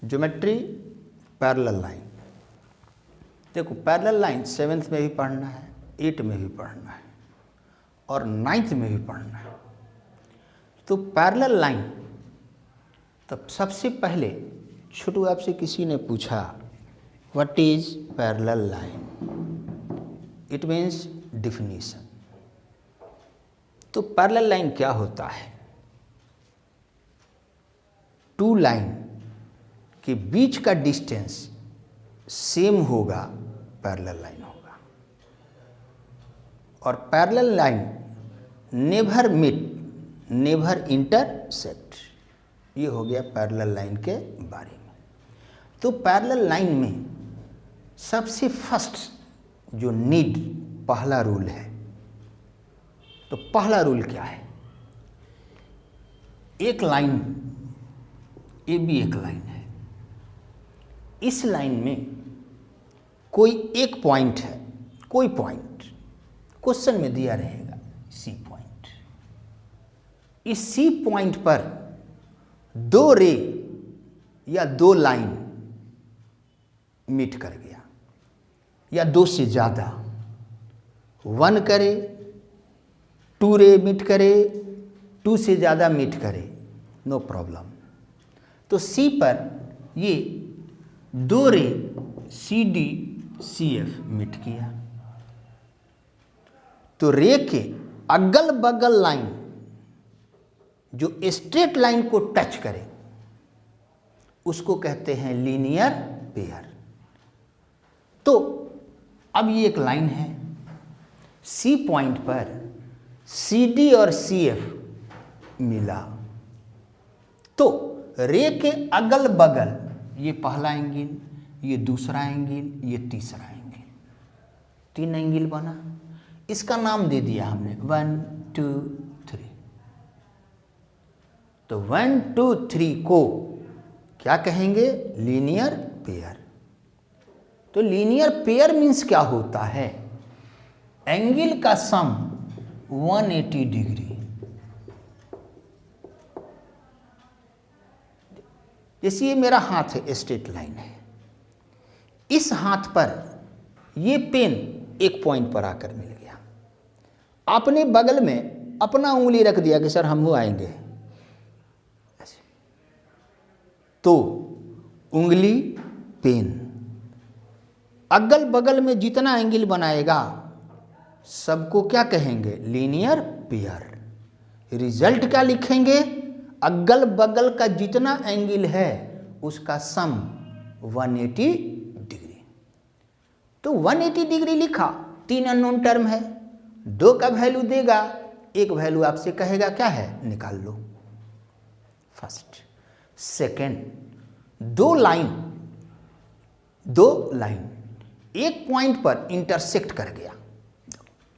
Geometry parallel line. देखो parallel line 7th में भी पढ़ना है, 8 में भी पढ़ना है और 9th में भी पढ़ना है। तो पैरेलल लाइन, तब सबसे पहले छोटू आपसे किसी ने पूछा what is parallel line, it means definition. तो पैरेलल लाइन क्या होता है? टू लाइन के बीच का डिस्टेंस सेम होगा, पैरेलल लाइन होगा। और parallel line never meet, never intersect. ये हो गया पैरेलल लाइन के बारे में। तो पैरेलल लाइन में सबसे फर्स्ट जो नीड, पहला रूल है, तो पहला रूल क्या है? एक लाइन ए बी एक लाइन है, इस लाइन में कोई एक पॉइंट है, कोई पॉइंट क्वेश्चन में दिया रहेगा सी पॉइंट। इस सी पॉइंट पर दो रे या दो लाइन मीट कर गया, या दो से ज़्यादा, 1 करे, 2 रे मीट करे, 2 से ज़्यादा मीट करे, नो प्रॉब्लम। तो सी पर ये 2 ray C D C F meet किया। तो रे के अगल बगल लाइन जो स्ट्रेट लाइन को टच करे उसको कहते हैं लीनियर पेयर। तो अब ये एक लाइन है, सी पॉइंट पर सी डी और सी एफ मिला, तो रे के अगल बगल ये पहला एंगल, ये दूसरा एंगल, ये तीसरा एंगल, 3 एंगल बना। इसका नाम दे दिया हमने 1 2 3। तो 1 2 3 को क्या कहेंगे? Linear pair. तो लीनियर पेयर मीन्स क्या होता है? एंगल का सम 180 डिग्री। जैसे ये मेरा हाथ है, स्ट्रेट लाइन है, इस हाथ पर ये पेन एक पॉइंट पर आकर मिल गया। आपने बगल में अपना उंगली रख दिया कि सर हम वो आएंगे, तो उंगली पेन अगल बगल में जितना एंगल बनाएगा सबको क्या कहेंगे? Linear pair. रिजल्ट क्या लिखेंगे? अगल बगल का जितना एंगल है उसका सम 180 डिग्री। तो 180 डिग्री लिखा, 3 अननोन टर्म है, 2 का वैल्यू देगा, एक वैल्यू आपसे कहेगा क्या है, निकाल लो। फर्स्ट। सेकेंड, दो लाइन एक पॉइंट पर इंटरसेक्ट कर गया,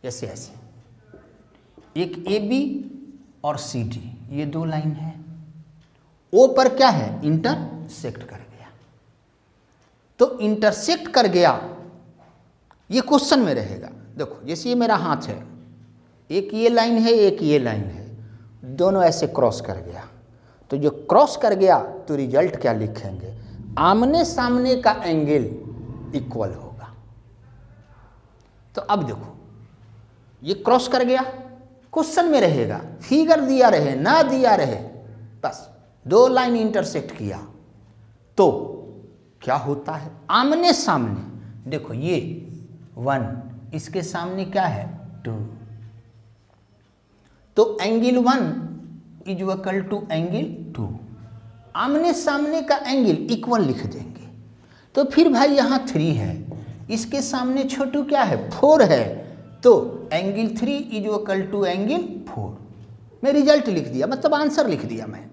जैसे ऐसे, एक ए बी और सी डी, ये 2 लाइन है, ओ पर क्या है? इंटरसेक्ट कर गया। तो इंटरसेक्ट कर गया, ये क्वेश्चन में रहेगा। देखो जैसे ये मेरा हाथ है, एक ये लाइन है, एक ये लाइन है, दोनों ऐसे क्रॉस कर गया। तो जो क्रॉस कर गया तो रिजल्ट क्या लिखेंगे? आमने सामने का एंगल इक्वल होगा। तो अब देखो ये क्रॉस कर गया, क्वेश्चन में रहेगा, फिगर दिया रहे ना दिया रहे, बस 2 लाइन इंटरसेक्ट किया तो क्या होता है? आमने सामने। देखो ये 1, इसके सामने क्या है? 2। तो angle 1 is equal to angle 2। आमने सामने का एंगल इक्वल लिख देंगे। तो फिर भाई यहाँ 3 है, इसके सामने छोटू क्या है? 4 है, तो angle 3 is equal to angle 4। मैं रिजल्ट लिख दिया, मतलब आंसर लिख दिया मैं।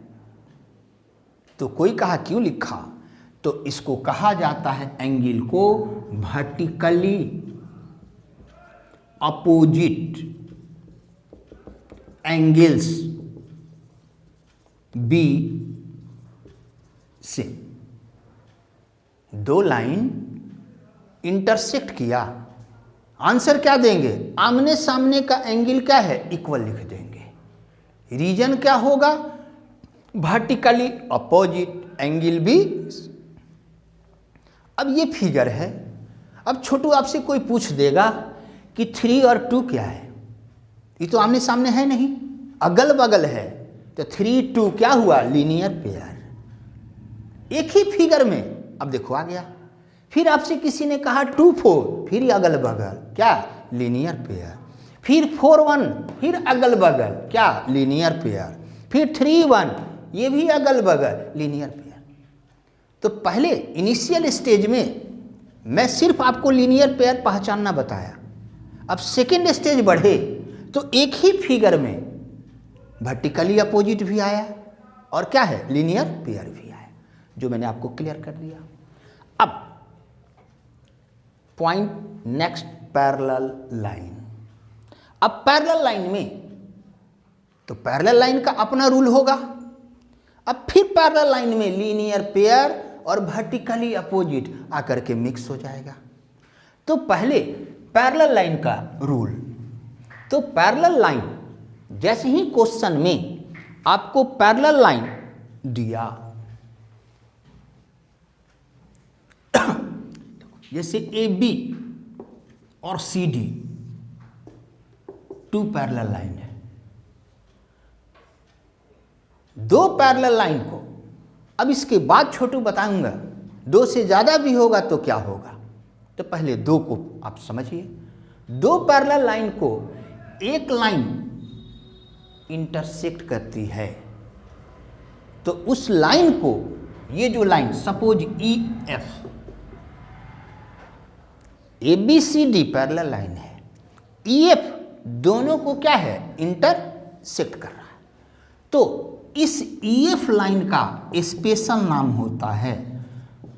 तो कोई कहा क्यों लिखा? तो इसको कहा जाता है एंगल को वर्टिकली अपोजिट एंगल्स बी से। 2 लाइन इंटरसेक्ट किया, आंसर क्या देंगे? आमने सामने का एंगल क्या है? इक्वल लिख देंगे। रीजन क्या होगा? वर्टिकली अपोजिट एंगल बी अब ये फिगर है। अब छोटू आपसे कोई पूछ देगा कि 3 और 2 क्या है, ये तो आमने सामने है नहीं, अगल बगल है, तो 3 2 क्या हुआ, लीनियर पेयर। एक ही फिगर में अब देखो आ गया। फिर आपसे किसी ने कहा 2 4, फिर अगल बगल, क्या, लीनियर पेयर। फिर 4 1, फिर अगल बगल, क्या, लीनियर पेयर। फिर 3 1, ये भी अगल बगल, लीनियर पेयर। तो पहले इनिशियल स्टेज में मैं सिर्फ आपको लीनियर पेयर पहचानना बताया। अब सेकेंड स्टेज बढ़े तो एक ही फिगर में वर्टिकली अपोजिट भी आया और क्या है, लीनियर पेयर भी आया, जो मैंने आपको क्लियर कर दिया। अब पॉइंट नेक्स्ट, पैरेलल लाइन। अब पैरेलल लाइन में तो पैरेलल लाइन का अपना रूल होगा। अब फिर पैरेलल लाइन में लीनियर पेयर और वर्टिकली अपोजिट आकर के मिक्स हो जाएगा। तो पहले पैरेलल लाइन का रूल, तो पैरेलल लाइन, जैसे ही क्वेश्चन में आपको पैरेलल लाइन दिया, जैसे AB और CD 2 पैरेलल लाइन है, 2 पैरेलल लाइन को, अब इसके बाद छोटू बताऊंगा 2 से ज़्यादा भी होगा तो क्या होगा। तो पहले 2 को आप समझिए, 2 पैरेलल लाइन को एक लाइन इंटरसेक्ट करती है, तो उस लाइन को, ये जो line suppose EF, ABCD parallel line है, EF दोनों को क्या है, इंटरसेक्ट कर रहा है। तो इस EF लाइन का स्पेशल नाम होता है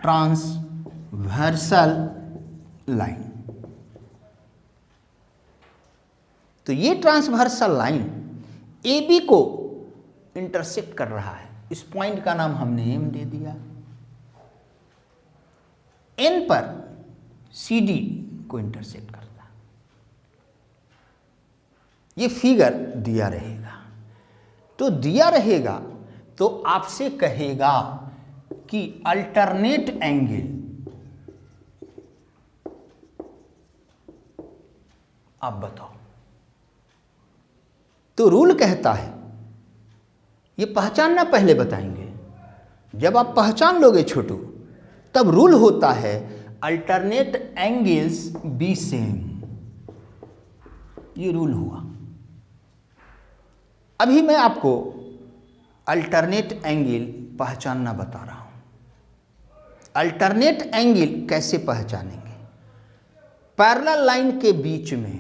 ट्रांसवर्सल लाइन। तो ये ट्रांसवर्सल लाइन AB को इंटरसेक्ट कर रहा है, इस पॉइंट का नाम हमने M दे दिया। N पर CD को इंटरसेक्ट करता है। ये फिगर दिया रहेगा, तो दिया रहेगा तो आपसे कहेगा कि अल्टरनेट एंगल, आप बताओ। तो रूल कहता है, ये पहचानना पहले बताएंगे, जब आप पहचान लोगे छोटू, तब रूल होता है अल्टरनेट एंगल्स बी सेम, ये रूल हुआ। अभी मैं आपको अल्टरनेट एंगल पहचानना बता रहा हूं। अल्टरनेट एंगल कैसे पहचानेंगे, पैरेलल लाइन के बीच में,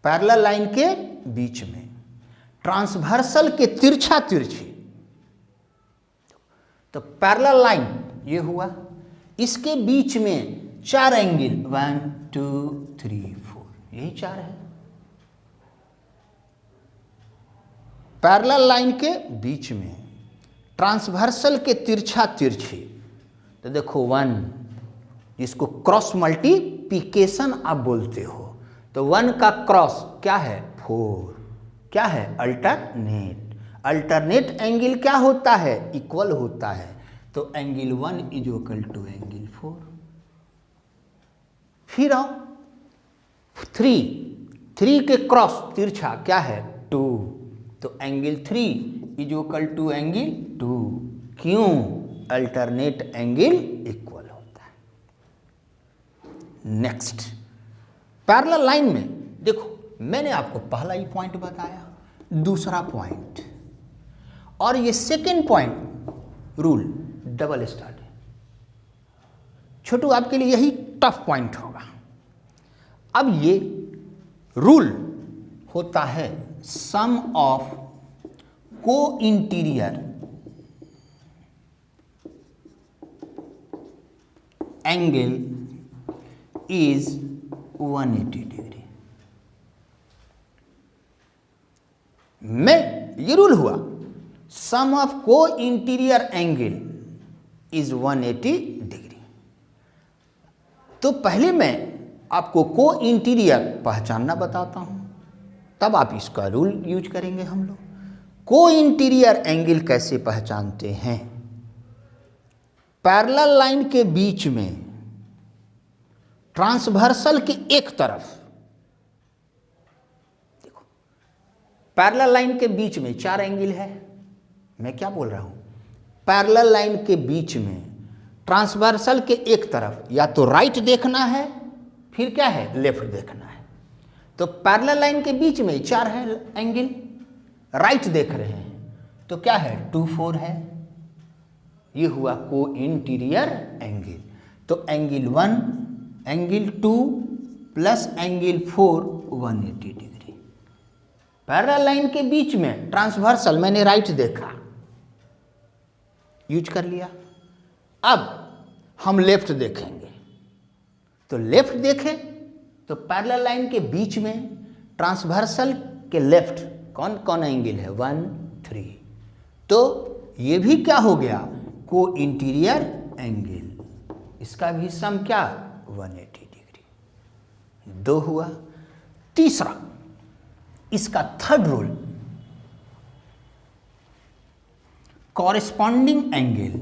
पैरेलल लाइन के बीच में ट्रांसवर्सल के तिरछा तिरछी, तो पैरेलल लाइन ये हुआ, इसके बीच में 4 एंगल 1 2 3 4, यही 4 है। पैरेलल लाइन के बीच में ट्रांसवर्सल के तिरछा तिरछी, तो देखो 1, जिसको क्रॉस मल्टीप्लिकेशन आप बोलते हो, तो 1 का क्रॉस क्या है, 4, क्या है, अल्टरनेट। अल्टरनेट एंगल क्या होता है, इक्वल होता है, तो angle 1 is equal to angle 4। फिर आओ 3 के क्रॉस तिरछा क्या है, 2, तो angle 3 is equal to angle 2, क्यों, अल्टरनेट एंगल इक्वल होता है। नेक्स्ट, पैरेलल लाइन में देखो, मैंने आपको पहला ही पॉइंट बताया, दूसरा पॉइंट, और ये second point rule double start है। छोटू आपके लिए यही टफ पॉइंट होगा। अब ये रूल होता है सम of co-interior angle is 180 degree. में ये रूल हुआ सम of co-interior angle is 180 degree. तो पहले मैं आपको को इंटीरियर पहचानना बताता हूं, तब आप इसका रूल यूज करेंगे हम लोग। को इंटीरियर एंगल कैसे पहचानते हैं, पैरेलल लाइन के बीच में ट्रांसवर्सल के एक तरफ, देखो पैरेलल लाइन के बीच में 4 एंगल है। मैं क्या बोल रहा हूं, पैरेलल लाइन के बीच में ट्रांसवर्सल के एक तरफ या तो राइट देखना है, फिर क्या है, लेफ्ट देखना है। तो पैरेलल लाइन के बीच में 4 है एंगल, राइट देख रहे हैं तो क्या है, 2 4 है। ये हुआ को इंटीरियर एंगल। तो angle 1, angle 2 plus angle 4 180 degree. Parallel line के बीच में ट्रांसवर्सल, मैंने राइट देखा, यूज कर लिया। अब हम लेफ्ट देखेंगे। तो लेफ्ट देखें तो पैरेलल लाइन के बीच में ट्रांसवर्सल के लेफ्ट कौन कौन एंगल है, 1 3। तो ये भी क्या हो गया, को इंटीरियर एंगल। इसका भी सम क्या, 180 डिग्री। 2 हुआ। तीसरा, इसका third rule, corresponding angle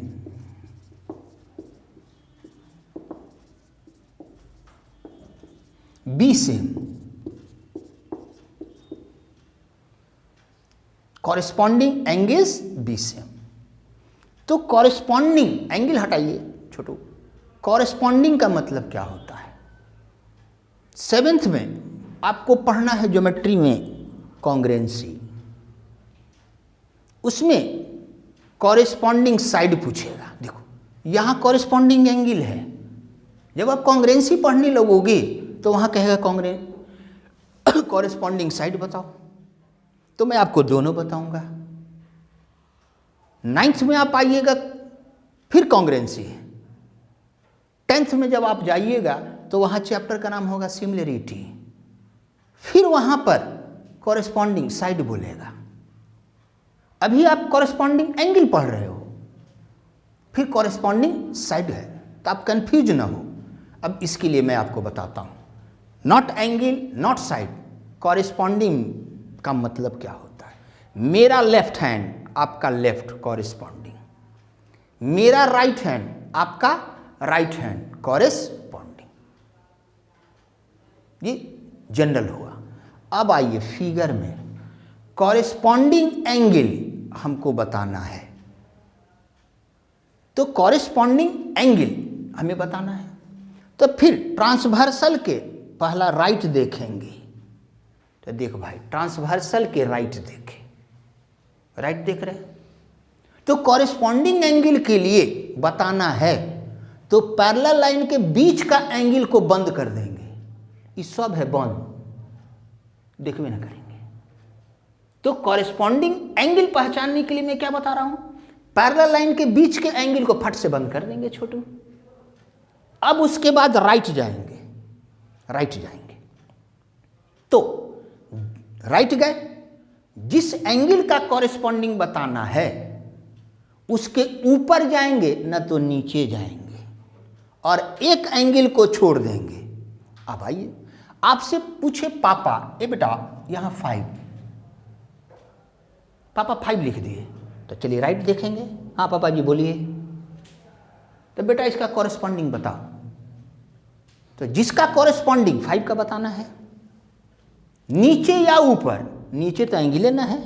B same. Corresponding angles B same. तो कॉरेस्पॉन्डिंग एंगल हटाइए छोटू, कॉरेस्पॉन्डिंग का मतलब क्या होता है। 7th में आपको पढ़ना है ज्योमेट्री में कॉन्ग्रुएंसी, उसमें कॉरेस्पॉन्डिंग साइड पूछेगा। देखो यहाँ कॉरेस्पॉन्डिंग एंगल है, जब आप कॉन्ग्रुएंसी पढ़ने लगोगे तो वहाँ कहेगा कॉरेस्पॉन्डिंग साइड बताओ, तो मैं आपको दोनों बताऊंगा। 9th में आप आइएगा फिर कॉन्ग्रुएंसी है। 10th में जब आप जाइएगा तो वहाँ चैप्टर का नाम होगा सिमिलरिटी, फिर वहाँ पर कॉरेस्पॉन्डिंग साइड बोलेगा। अभी आप कॉरेस्पॉन्डिंग एंगल पढ़ रहे हो, फिर कॉरेस्पॉन्डिंग साइड है, तो आप कंफ्यूज ना हो। अब इसके लिए मैं आपको बताता हूँ, naught angle not side, corresponding का मतलब क्या होता है। मेरा लेफ्ट हैंड आपका लेफ्ट कॉरेस्पॉन्डिंग, मेरा राइट हैंड आपका राइट हैंड कॉरेस्पॉन्डिंग। ये जनरल हुआ। अब आइए फिगर में, कॉरेस्पॉन्डिंग एंगल हमको बताना है, तो कॉरेस्पॉन्डिंग एंगल हमें बताना है। तो फिर ट्रांसवर्सल के पहला राइट देखेंगे। तो देख भाई, ट्रांसवर्सल के राइट देखें, राइट देख रहे हैं। तो कॉरेस्पॉन्डिंग एंगल के लिए बताना है तो पैरेलल लाइन के बीच का एंगल को बंद कर देंगे। ये सब है बंद, देखबे ना करेंगे। तो कॉरेस्पॉन्डिंग एंगल पहचानने के लिए मैं क्या बता रहा हूं, पैरेलल लाइन के बीच के एंगल को फट से बंद कर देंगे छोटू। अब उसके बाद राइट जाएंगे, राइट जाएंगे। तो राइट गए, जिस एंगल का कॉरेस्पॉन्डिंग बताना है उसके ऊपर जाएंगे ना तो नीचे जाएंगे, और एक एंगल को छोड़ देंगे। अब आइए, आपसे पूछे पापा, ए बेटा यहां 5, पापा 5 लिख दिए, तो चलिए राइट देखेंगे। हाँ पापा जी बोलिए। तो बेटा इसका कॉरेस्पॉन्डिंग बताओ। तो जिसका कॉरेस्पॉन्डिंग 5 का बताना है, नीचे या ऊपर, नीचे तो एंगल लेना है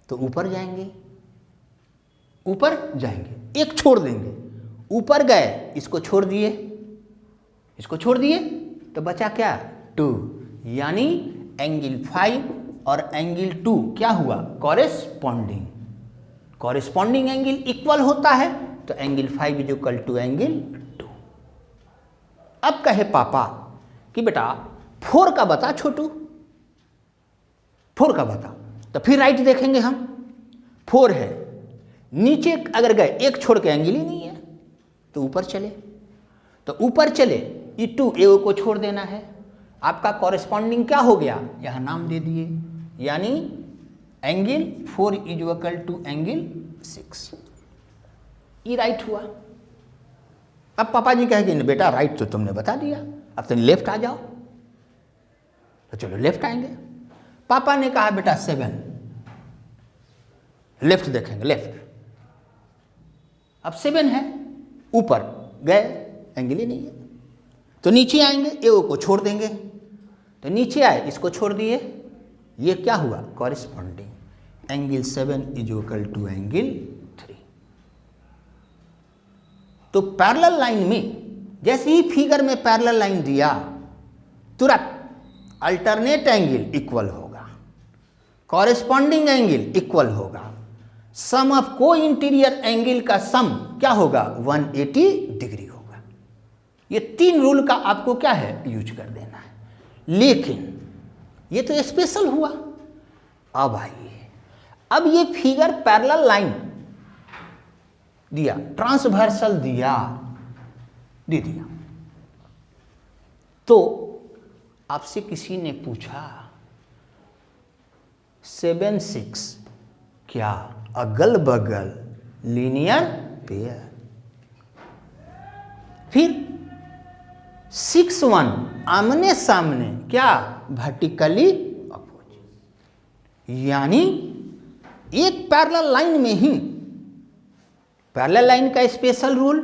तो ऊपर जाएंगे, ऊपर जाएंगे, एक छोड़ देंगे। ऊपर गए, इसको छोड़ दिए, इसको छोड़ दिए, तो बचा क्या, 2। यानी एंगल 5 और एंगल 2 क्या हुआ, कॉरेस्पॉन्डिंग। कॉरेस्पॉन्डिंग एंगल इक्वल होता है तो angle 5 is equal to angle 2। अब कहे पापा कि बेटा 4 का बता छोटू, 4 का बता। तो फिर राइट देखेंगे हम, 4 है, नीचे अगर गए एक छोड़ के एंगल ही नहीं है तो ऊपर चले, तो ऊपर चले, ये 2 ए को छोड़ देना है। आपका कॉरेस्पॉन्डिंग क्या हो गया, यहां नाम दे दिए, यानी angle 4 is equal to angle 6। ये राइट हुआ। अब पापा जी कहेंगे बेटा राइट तो तुमने बता दिया, अब तुम लेफ्ट आ जाओ। तो चलो लेफ्ट आएंगे। पापा ने कहा बेटा 7, लेफ्ट देखेंगे, लेफ्ट। अब 7 है ऊपर गए, एंगल ही नहीं है। तो नीचे आएंगे, ए ओ को छोड़ देंगे, तो नीचे आए, इसको छोड़ दिए, ये क्या हुआ, corresponding angle 7 is equal to angle 3। तो पैरेलल लाइन में जैसे ही फिगर में पैरेलल लाइन दिया, तुरंत अल्टरनेट एंगल इक्वल होगा, कॉरेस्पॉन्डिंग एंगल इक्वल होगा, sum of co-interior angle का सम क्या होगा, 180 डिग्री होगा। ये 3 रूल का आपको क्या है, यूज कर देना है। लेकिन ये तो स्पेशल हुआ। अब आइए, अब ये फिगर पैरेलल लाइन दिया, ट्रांसवर्सल दिया, दे दिया, तो आपसे किसी ने पूछा 7 6 क्या अगल बगल लीनियर पेयर, फिर 6 1 आमने सामने क्या वर्टिकली अपोजिट, यानी एक पैरेलल लाइन में ही पैरेलल लाइन का स्पेशल रूल,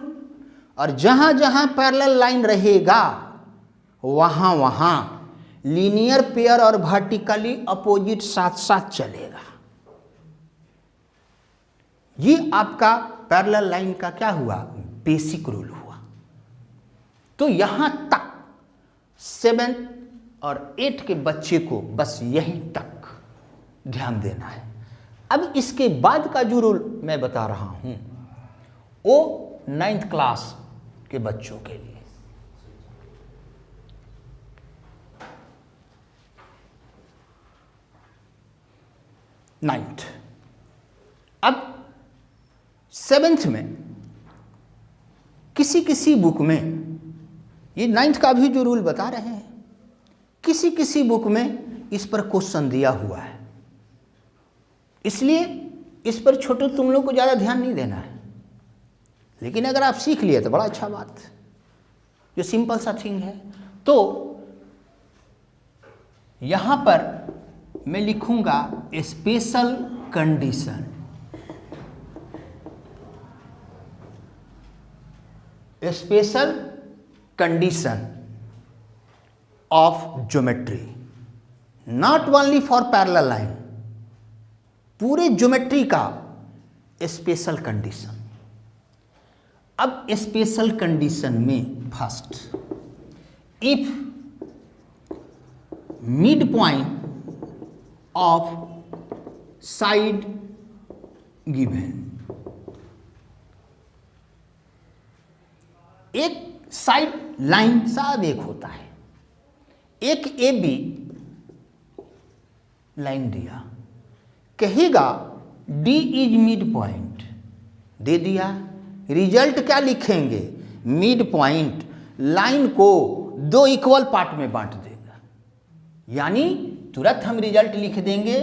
और जहां जहां पैरेलल लाइन रहेगा वहां वहां लीनियर पेयर और वर्टिकली अपोजिट साथ साथ चलेगा। ये आपका पैरेलल लाइन का क्या हुआ, बेसिक रूल हुआ। तो यहां तक 7 और 8 के बच्चे को बस यहीं तक ध्यान देना है। अब इसके बाद का जो रूल मैं बता रहा हूं वो 9th क्लास के बच्चों के लिए। 9th, अब 7th में किसी किसी बुक में, ये 9th का भी जो रूल बता रहे हैं, किसी किसी बुक में इस पर क्वेश्चन दिया हुआ है, इसलिए इस पर छोटे तुम लोग को ज़्यादा ध्यान नहीं देना है। लेकिन अगर आप सीख लिए तो बड़ा अच्छा बात, जो सिंपल सा थिंग है। तो यहां पर मैं लिखूंगा special condition, special condition of geometry, not only for parallel line, पूरे ज्योमेट्री का स्पेशल कंडीशन। अब स्पेशल कंडीशन में first, if mid point of side given, एक साइड लाइन साहब एक होता है, एक ए बी लाइन दिया, कहेगा डी इज मिड पॉइंट, दे दिया, रिजल्ट क्या लिखेंगे, मिड पॉइंट लाइन को 2 इक्वल पार्ट में बांट देगा, यानी तुरंत हम रिजल्ट लिख देंगे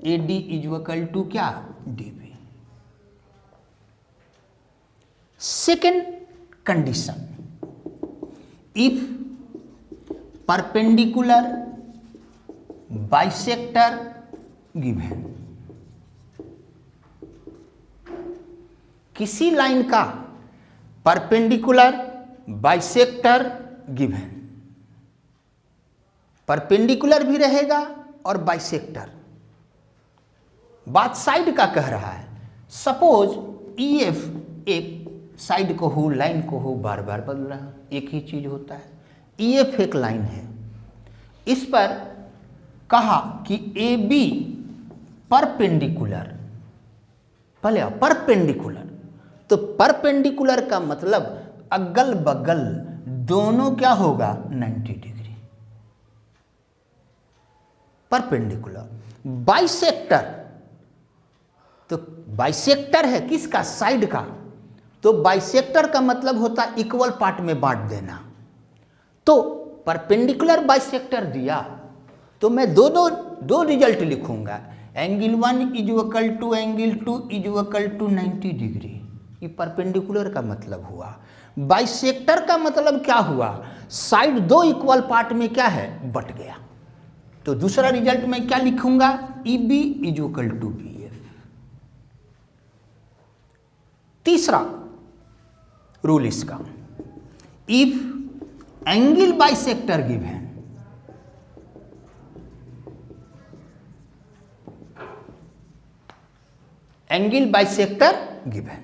A D is equal to क्या, D B. Second condition, if perpendicular bisector given, किसी लाइन का परपेंडिकुलर बाइसेक्टर गिवन, परपेंडिकुलर भी रहेगा और बाइसेक्टर, बात साइड का कह रहा है। सपोज ई एफ एक साइड को हो, लाइन को हो, बार बार बदल रहा, एक ही चीज होता है। ई एफ एक लाइन है, इस पर कहा कि ए बी परपेंडिकुलर, पहले परपेंडिकुलर, तो परपेंडिकुलर का मतलब अगल बगल दोनों क्या होगा, 90 डिग्री। परपेंडिकुलर बाइसेक्टर, तो बाइसेक्टर है किसका, साइड का, तो बाइसेक्टर का मतलब होता है इक्वल पार्ट में बांट देना। तो परपेंडिकुलर बाइसेक्टर दिया तो मैं दो रिजल्ट लिखूंगा, angle 1 is equal to angle 2 is equal to 90 degree, ये परपेंडिकुलर का मतलब हुआ। बाइसेक्टर का मतलब क्या हुआ, साइड 2 इक्वल पार्ट में क्या है, बट गया। तो दूसरा रिजल्ट मैं क्या लिखूंगा, E B is equal to B F. तीसरा रूल इसका, if angle bisector given, angle bisector given,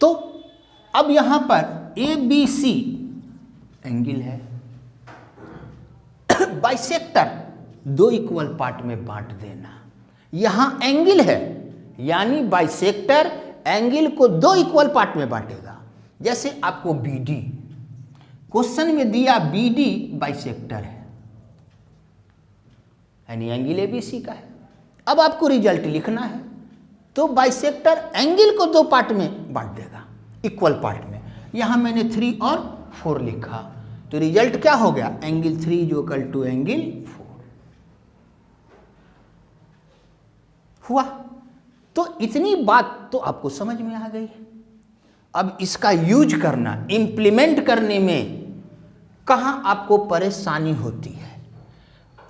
तो अब यहां पर ए बी सी एंगल है, बाइसेक्टर दो इक्वल पार्ट में बांट देना, यहां एंगल है यानी बाइसेक्टर एंगल को दो इक्वल पार्ट में बांटेगा। जैसे आपको बीडी क्वेश्चन में दिया, बीडी बाइसेक्टर है यानी एंगल एबीसी का है। अब आपको रिजल्ट लिखना है तो बाइसेक्टर एंगल को दो पार्ट में बांट देगा, इक्वल पार्ट में। यहां मैंने 3 और 4 लिखा तो रिजल्ट क्या हो गया, एंगल 3 इक्वल टू एंगल 4 हुआ। तो इतनी बात तो आपको समझ में आ गई। अब इसका यूज करना, इंप्लीमेंट करने में कहां आपको परेशानी होती है।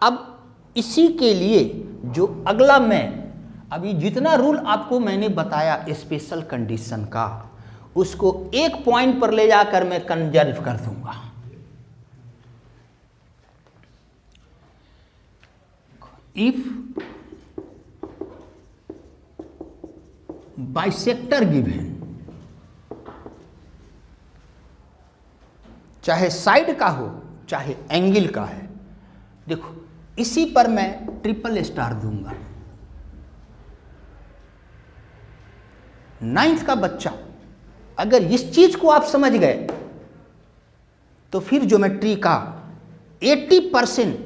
अब इसी के लिए जो अगला मैं अभी जितना रूल आपको मैंने बताया स्पेशल कंडीशन का, उसको एक पॉइंट पर ले जाकर मैं कंजर्व कर दूंगा। इफ बाइसेक्टर गिवन, चाहे साइड का हो चाहे एंगल का है, देखो इसी पर मैं ट्रिपल स्टार दूंगा। 9th का बच्चा अगर इस चीज को आप समझ गए तो फिर ज्योमेट्री का 80%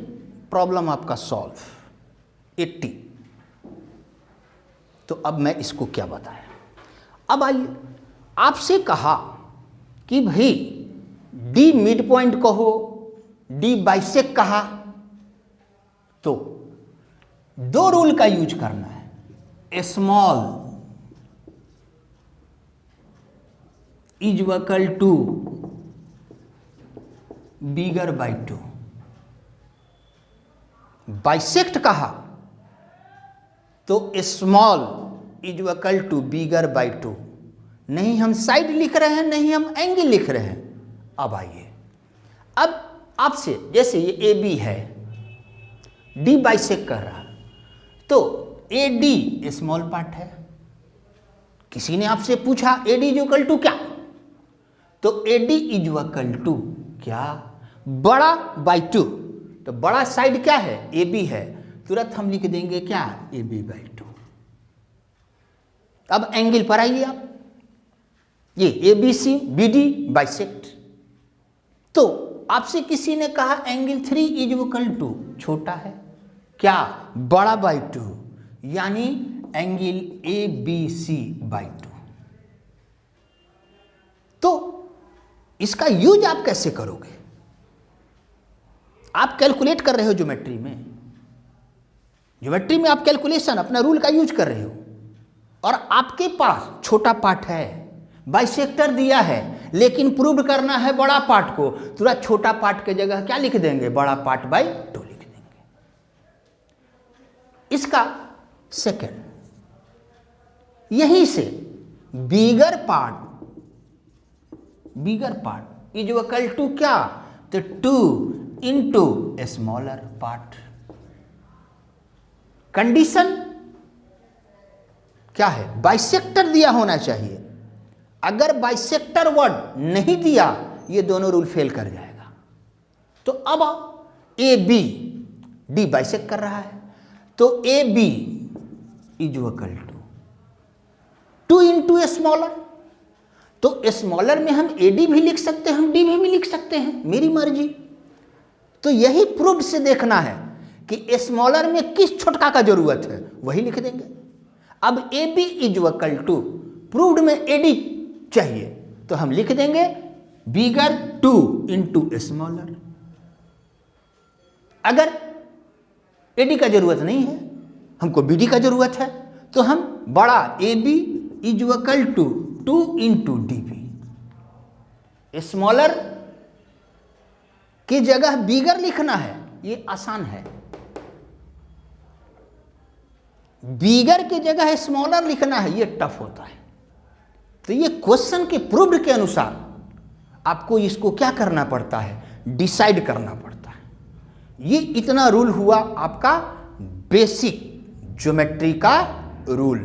प्रॉब्लम आपका सॉल्व, 80। तो अब मैं इसको क्या बताया। अब आइए, आपसे कहा कि भाई डी मिड पॉइंट कहो, डी बाइसेक्ट कहा, तो दो रूल का यूज करना है। Small is equal to bigger by 2, bisect कहा तो small is equal to bigger by 2। नहीं हम साइड लिख रहे हैं, नहीं हम एंगल लिख रहे हैं। अब आइए, अब आपसे जैसे ये ए बी है, डी बाइसेक्ट कर रहा, तो ए डी स्मॉल पार्ट है। किसी ने आपसे पूछा A D is equal to क्या, तो A D is equal to क्या, बड़ा बाई 2। तो बड़ा साइड क्या है, ए बी है, तुरंत हम लिख देंगे क्या, ए बी बाई 2। अब एंगल पर आइए आप, ये A B C B D bisect. तो आपसे किसी ने कहा एंगल 3 इज इक्वल टू छोटा है क्या, बड़ा बाई 2, यानी angle A B C by 2। तो इसका यूज आप कैसे करोगे। आप कैलकुलेट कर रहे हो ज्योमेट्री में, ज्योमेट्री में आप कैलकुलेशन अपना रूल का यूज कर रहे हो, और आपके पास छोटा पार्ट है, बाइसेक्टर दिया है, लेकिन प्रूव करना है बड़ा पार्ट को, तुरंत छोटा पार्ट के जगह क्या लिख देंगे, बड़ा पार्ट बाई 2 लिख देंगे। इसका सेकंड, यहीं से bigger part is equal to क्या, तो 2 इंटू स्मॉलर पार्ट। कंडीशन क्या है, बाइसेक्टर दिया होना चाहिए। अगर बाइसेक्टर वर्ड नहीं दिया, ये दोनों रूल फेल कर जाएगा। तो अब ए बी, डी बाइसेक्ट कर रहा है, तो A B is equal to 2 into smaller. तो स्मॉलर में हम ए डी भी लिख सकते हैं, हम डी भी लिख सकते हैं, मेरी मर्जी। तो यही प्रूफ से देखना है कि स्मॉलर में किस छोटका का जरूरत है, वही लिख देंगे। अब A B is equal to, proved में ए डी चाहिए, तो हम लिख देंगे बिगर 2 इंटू स्मॉलर। अगर ए डी का जरूरत नहीं है, हमको बी डी का जरूरत है, तो हम बड़ा A B is equal to 2 into D B. Smaller की जगह बिगर लिखना है, ये आसान है। बिगर की जगह स्मॉलर लिखना है, ये टफ होता है। तो ये क्वेश्चन के प्रूव्ड के अनुसार आपको इसको क्या करना पड़ता है, डिसाइड करना पड़ता है। ये इतना रूल हुआ आपका बेसिक ज्योमेट्री का रूल।